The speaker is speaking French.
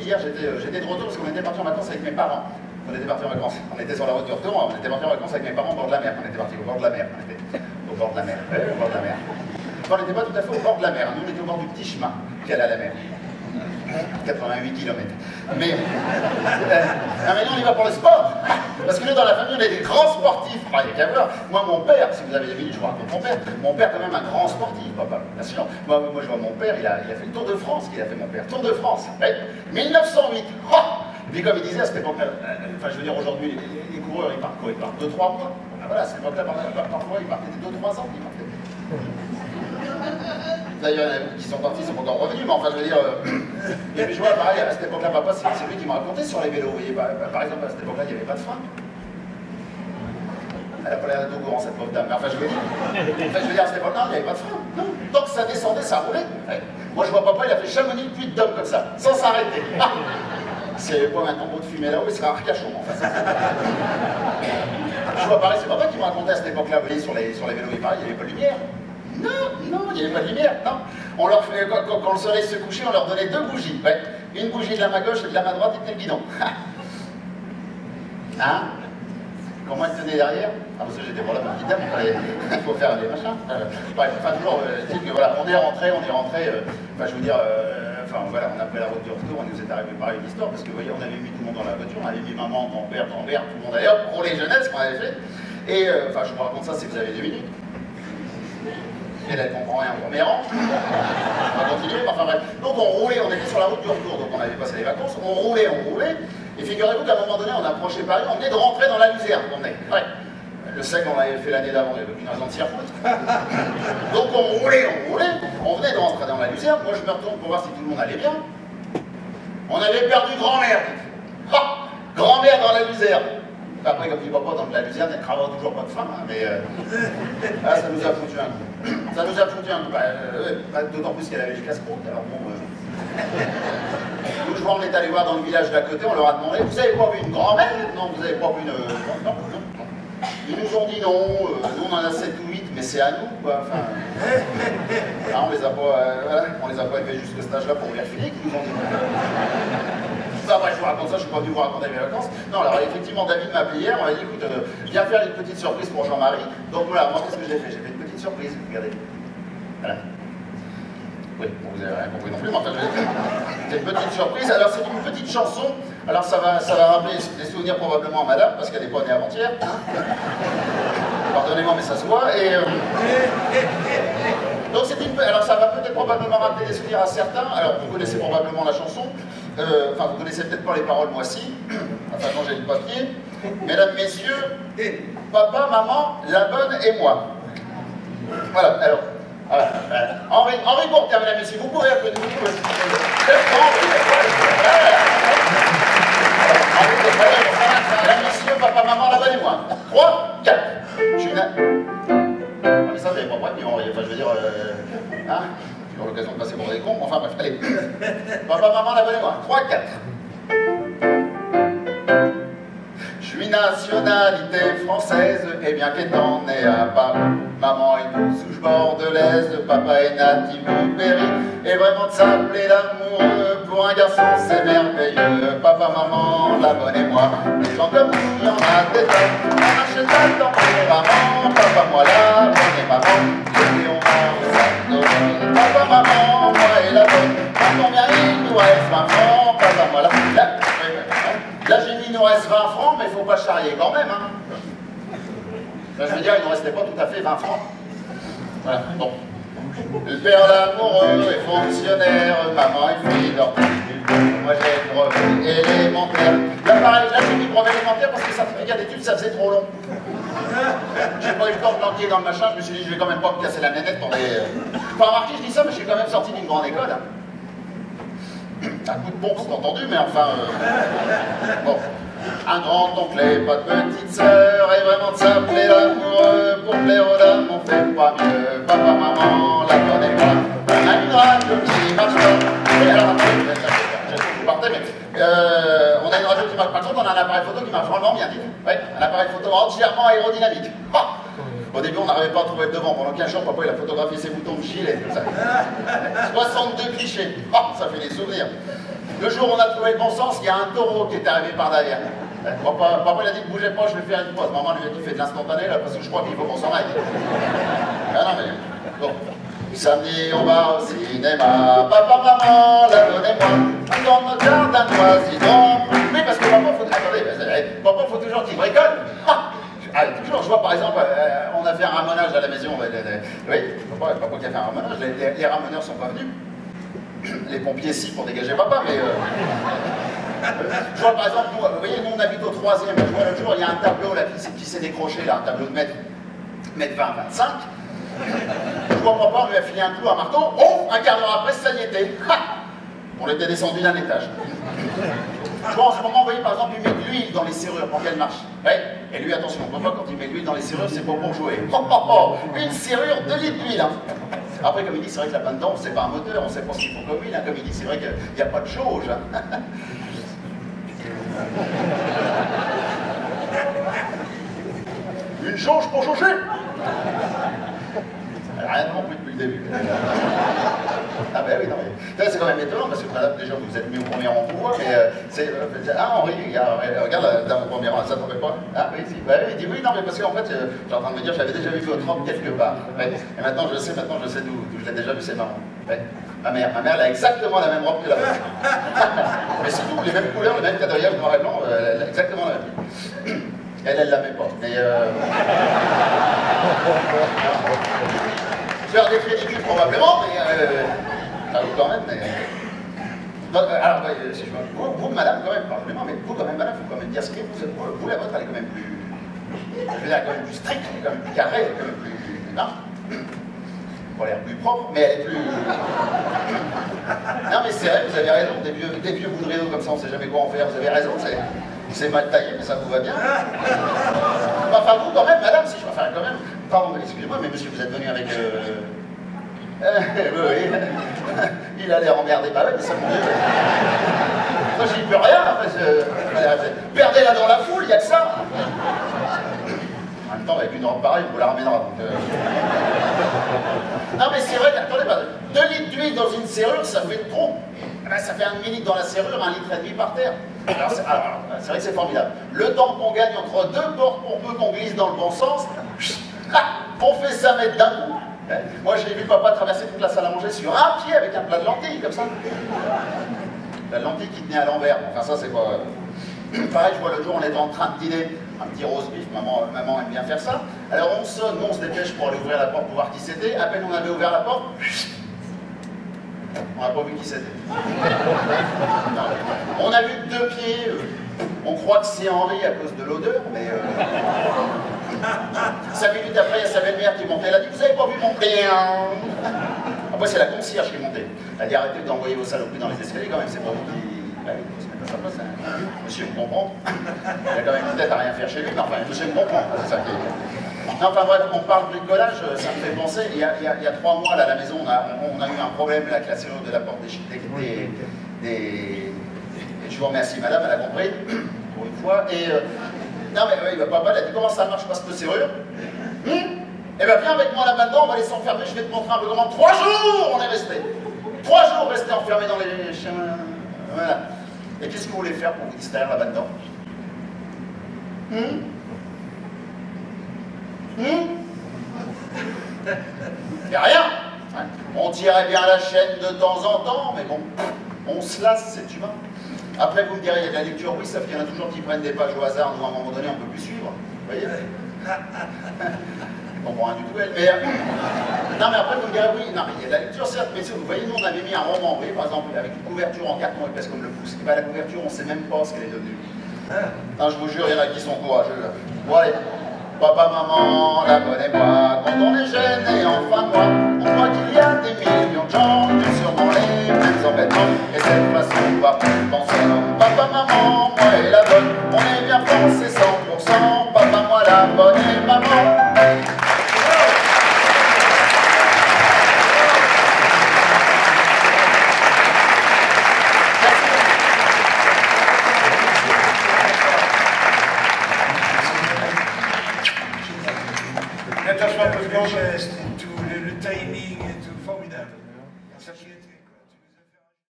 hier, j'étais de retour parce qu'on était parti en vacances avec mes parents. On était parti en vacances. On était sur la route du retour, on était parti en vacances avec mes parents au bord de la mer. On était parti au bord de la mer. On était au bord de la mer. Au bord de la mer. Enfin, on n'était pas tout à fait au bord de la mer. Nous, on était au bord du petit chemin qui allait à la mer. 88 km. Mais maintenant, on y va pour le sport. Parce que nous, dans la famille, on est des grands sportifs. Il n'y a qu'à voir. Moi, mon père, si vous avez des minutes, je vous raconte mon père. Mon père, quand même, un grand sportif, papa. Bien sûr. Moi, je vois mon père, il a fait le Tour de France qu'il a fait, mon père. Tour de France. 1908. Oh, et puis, comme il disait à cette époque-là, enfin, je veux dire, aujourd'hui, les coureurs, ils partent quoi? Ils partent 2-3 mois. Ben voilà, à cette époque-là, parfois, ils partaient 2-3 ans. D'ailleurs, il y en a qui sont partis, ils sont pas encore revenus, mais enfin, je veux dire. Et puis, je vois, pareil, à cette époque-là, papa, c'est lui qui m'a raconté sur les vélos. Vous voyez, par exemple, à cette époque-là, il n'y avait pas de frein. Elle n'a pas l'air d'être au courant, cette pauvre dame. Mais enfin, je veux dire, à cette époque-là, il n'y avait pas de frein. Non. Tant que ça descendait, ça roulait. Ouais. Moi, je vois papa, il a fait Chamonix, puis de Dôme comme ça, sans s'arrêter. C'est pas un tombeau de fumée là-haut, il serait un Arcachon, en fait. Je vois pareil, c'est papa qui m'a raconté à cette époque-là, vous voyez, sur les vélos, il paraît, il n'y avait pas de lumière. Non, il n'y avait pas de lumière, non. On leur fait, quand le soleil se couchait, on leur donnait 2 bougies. Ouais. Une bougie de la main gauche et de la main droite, ils tenaient le guidon. Hein? Comment ils tenaient derrière? Ah, parce que j'étais pour la petite dame, il faut faire les machins. Bref, enfin, toujours, que, voilà, on est rentré, enfin, je veux dire, enfin, voilà, on a pris la route du retour, on nous est arrivé pareil une histoire, parce que, vous voyez, on avait mis tout le monde dans la voiture, on avait mis maman, grand-père, tout le monde d'ailleurs, pour les jeunesses qu'on avait fait. Et, enfin, je vous raconte ça si vous avez 2 minutes. Et elle comprend rien au premier rang. On va continuer, enfin bref. Donc on roulait, on était sur la route du retour, donc on avait passé les vacances, on roulait. Et figurez-vous qu'à un moment donné, on approchait Paris, on venait de rentrer dans la Luzerne. Ouais. Le sec, on l'avait fait l'année d'avant, il n'y avait aucune raison de s'y remettre. Donc on roulait, on venait de rentrer dans la Luzerne. Moi je me retourne pour voir si tout le monde allait bien. On avait perdu grand-mère. Grand-mère dans la Luzerne. Après, comme dit papa, dans la Luzerne, elle ne travaille toujours pas de faim, hein, mais ça nous a foutu un coup. Ça nous a foutu un coup. D'autant plus qu'elle avait les casse-croûtes, alors bon. L'autre jour, on est allé voir dans le village d'à côté, on leur a demandé, vous avez pas vu une grand-mère? Non, vous avez pas vu une. Non. Ils nous ont dit non, nous on en a 7 ou 8, mais c'est à nous, quoi. Enfin, on les a pas élevés jusqu'à cet âge-là pour vérifier qu'ils nous ont dit. Ça, je vous raconte ça, je ne suis pas venu vous raconter mes vacances. Non, alors effectivement, David m'a appelé hier, on m'a dit, écoute, viens faire une petite surprise pour Jean-Marie. Donc voilà, moi, qu'est-ce que j'ai fait? J'ai fait une petite surprise, regardez. Voilà. Oui, bon, vous n'avez rien compris non plus, mais enfin, j'ai une petite surprise. Alors, c'est une petite chanson. Alors, ça va rappeler des souvenirs probablement à madame, parce qu'elle n'est pas née avant-hier. Hein. Pardonnez-moi, mais ça se voit. Et, donc, alors, ça va peut-être probablement rappeler des souvenirs à certains. Alors, vous connaissez probablement la chanson. Enfin, vous connaissez peut-être pas les paroles, moi si. Enfin, quand j'ai le papier. Mesdames, messieurs, papa, maman, la bonne et moi. Voilà, alors. Henri Bourquin, mesdames, messieurs, vous pouvez applaudir. Mesdames, messieurs, papa, maman, la bonne et moi. 3, 4. Je suis là. Ah, mais ça, vous n'avez pas prévenu, Henri. Enfin, je veux dire. Hein? J'ai eu l'occasion de passer pour des cons, enfin bref, allez. Papa, maman, la bonne et moi. 3, 4. Je suis nationalité française, et bien qu'étant né à Paris, maman est de souche bordelaise, papa est natif du Berry, et vraiment de s'appeler l'amoureux, pour un garçon c'est merveilleux. Papa, maman, la bonne et moi, des gens comme nous, il y en a des tonnes, on achète pas le temps pour maman, papa, moi, la bonne et maman, et on mange ça. Papa, maman, moi et la bonne, à combien il nous reste 20 francs, papa, moi, là, j'ai dit il nous reste 20 francs, mais il ne faut pas charrier quand même. Hein. Là, je veux dire, il ne nous restait pas tout à fait 20 francs. Voilà, bon. Le père l'amoureux est fonctionnaire, maman est fille d'horticulture. Moi j'ai le brevet élémentaire. Là, pareil, là j'ai mis le brevet élémentaire parce que certificat d'études, ça faisait trop long. J'ai pas eu le temps de planquer dans le machin, je me suis dit, je vais quand même pas me casser la nénette pour des. Enfin, remarquez, je dis ça, mais je suis quand même sorti d'une grande école. Hein. Un coup de pompe, c'est entendu, mais enfin... Bon. Un grand-oncle et pas de petite sœur, et vraiment de s'appeler l'amoureux, pour plaire aux dames, on fait pas mieux. Papa, maman, la bonne et moi, on a une radio qui marche pas. Et alors, attendez, vous partez, mais... on a une radio qui marche, par contre, on a un appareil photo qui marche vraiment bien, dites. Oui, un appareil photo entièrement aérodynamique. Au début, on n'arrivait pas à trouver le devant. Pendant 15 jours, papa, il a photographié ses boutons de gilet, comme ça. 62 clichés. Oh, ça fait des souvenirs. Le jour où on a trouvé le bon sens, il y a un taureau qui est arrivé par derrière. Papa, il a dit que bougez pas, je vais faire une pause. Maman lui a dit, fais de l'instantané, là, parce que je crois qu'il faut qu'on s'en aille. Ah non, mais bon. Samedi, on va au cinéma. Papa, maman, la donnez-moi. Dans notre jardin d'oisidon. Oui, parce que papa, faut... Attendez, papa, faut toujours qu'il bricole. Ah, toujours, je vois par exemple, on a fait un ramonage à la maison. Oui, papa qui a fait un ramonage. Les ramoneurs sont pas venus. Les pompiers, si, pour dégager papa, mais... je vois par exemple, vous voyez, nous on habite au 3e. Je vois l'autre jour, il y a un tableau là qui s'est décroché, là, un tableau de mètre 20, 25. Je vois papa, on lui a filé un clou à marteau. Oh, un quart d'heure après, ça y était. Ha, on était descendu d'un étage. Je vois en ce moment, vous voyez, par exemple, il met de l'huile dans les serrures pour qu'elle marche. Ouais. Et lui, attention, papa, quand il met de l'huile dans les serrures, c'est pas pour jouer. Oh, oh, oh, une serrure, 2 litres d'huile. Hein. Après, comme il dit, c'est vrai que là-dedans, c'est pas un moteur, on sait pas ce qu'il faut comme huile. Hein. Comme il dit, c'est vrai qu'il n'y a pas de jauge. Hein. Une jauge pour jauger. Elle n'a rien compris depuis le début. Ah ben oui, non mais... C'est quand même étonnant, parce que madame, déjà, vous êtes mis au premier rang pour moi, mais c'est... Ah, Henri, regarde la dame au premier rang, ça t'en fait pas? Ah oui, si. Bah oui, il dit oui, non, mais parce qu'en fait, j'ai en train de me dire, j'avais déjà vu votre robe quelque part. Ouais. Et maintenant, je sais d'où je l'ai déjà vu, c'est marrant. Ouais. Ma mère, elle a exactement la même robe que la vôtre. Mais c'est tout, les mêmes couleurs, les mêmes quadrillages noir et blanc, elle a exactement la même. Elle la met pas. Mais faire des crédits probablement, mais quand même, mais... alors, si vous, madame, quand même, pardonnez-moi, mais vous, quand même, madame, il faut quand même dire ce que vous, la vôtre, elle est quand même plus... Je veux dire, elle est quand même plus stricte, elle est quand même plus carrée, elle est quand même plus... Non, pour l'air plus propre, mais elle est plus... Non, mais c'est vrai, vous avez raison, des vieux bouts de rideau comme ça, on ne sait jamais quoi en faire, vous avez raison, c'est mal taillé, mais ça vous va bien. Enfin, vous, quand même, madame, si je... Enfin, quand même... Pardon, excusez-moi, mais monsieur, vous êtes venu avec... Oui, il a l'air emmerdé. Bah ouais, mais ça mon Dieu. Moi, j'y peux rien. Perdez-la dans la foule, il n'y a que ça. En même temps, avec une robe pareille, on vous la ramènera. Donc, Non, mais c'est vrai, attendez, 2 litres d'huile dans une serrure, ça fait trop. Ça fait 1 litre dans la serrure, 1,5 litre par terre. Alors, c'est vrai que c'est formidable. Le temps qu'on gagne entre 2 portes pour peu qu'on glisse dans le bon sens, on fait ça mettre d'un coup. Moi, j'ai vu papa traverser toute la salle à manger sur un pied avec un plat de lentilles, comme ça. La lentille qui tenait à l'envers. Enfin, ça, c'est pas... Pareil, je vois l'autre jour, on était en train de dîner. Un petit rose beef, maman aime bien faire ça. Alors, on sonne, nous, on se dépêche pour aller ouvrir la porte pour voir qui c'était. À peine on avait ouvert la porte, on n'a pas vu qui c'était. On a vu 2 pieds. On croit que c'est Henri à cause de l'odeur, mais... 5 minutes après, il y a sa belle-mère qui montait. Elle a dit, vous avez pas vu mon pied? Après, c'est la concierge qui est montée. Elle a dit, arrêtez d'envoyer vos saloperies dans les escaliers, quand même, c'est pas vous qui... Bah oui, il faut se mettre à sa place, hein. Monsieur me comprend. Il a quand même une tête à rien faire chez lui, mais enfin, monsieur me comprend, c'est ça qui est... Non, enfin bref, on parle de bricolage, ça me fait penser, il y a 3 mois, là, à la maison, on a eu un problème avec la serrure de la porte des... Je vous remercie, madame, elle a compris, pour une fois, et... Non mais oui, papa, elle a dit, comment ça marche pas cette serrure? Eh bien, viens avec moi là maintenant, on va les s'enfermer, je vais te montrer un peu comment. 3 jours, on est restés. 3 jours restés enfermés dans les chemins. Voilà. Et qu'est-ce que vous voulez faire pour vous distraire là-dedans? Y a rien. On tirait bien la chaîne de temps en temps, mais bon, on se lasse, c'est humain. Après, vous me direz, il y a de la lecture, oui, sauf qu'il y en a toujours qui prennent des pages au hasard, nous, à un moment donné, on ne peut plus suivre. Vous voyez? Je comprends rien du tout, elle. Mais, non, mais après, vous me direz, oui, non, mais il y a de la lecture, certes, mais vous voyez, nous, on avait mis un roman, vous voyez, par exemple, avec une couverture en carton épaisse comme le pouce. Et bien, la couverture, on ne sait même pas ce qu'elle est devenue. Non, je vous jure, il y en a qui sont courageux, là. Bon, allez. Papa, maman, la connaît pas. Quand on est jeune et enfin moi, on croit qu'il y a des millions de gens qui ont sûrement les mêmes embêtements.